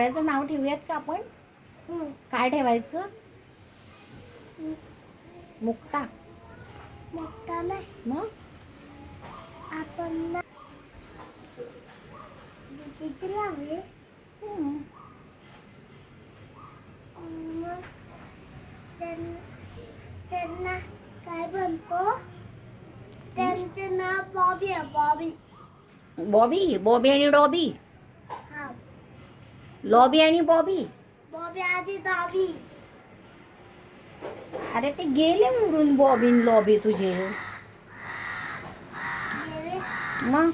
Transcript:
कावळ्याचं नाव ठेवूयात का आपण? काय ठेवायचं? मुक्ता. मोठा नाही मग आपण ना दीदीची लावे मग त्यांना काय बनतो? त्यांचे नाव बॉबी आहे. बॉबी. बॉबी. बॉबी आणि डॉबी. हा. लॉबी आणि बॉबी. बॉबी आधी डॉबी. अरे ते गेले उडून बॉबी आणि लॉबी तुझे. गेले. मग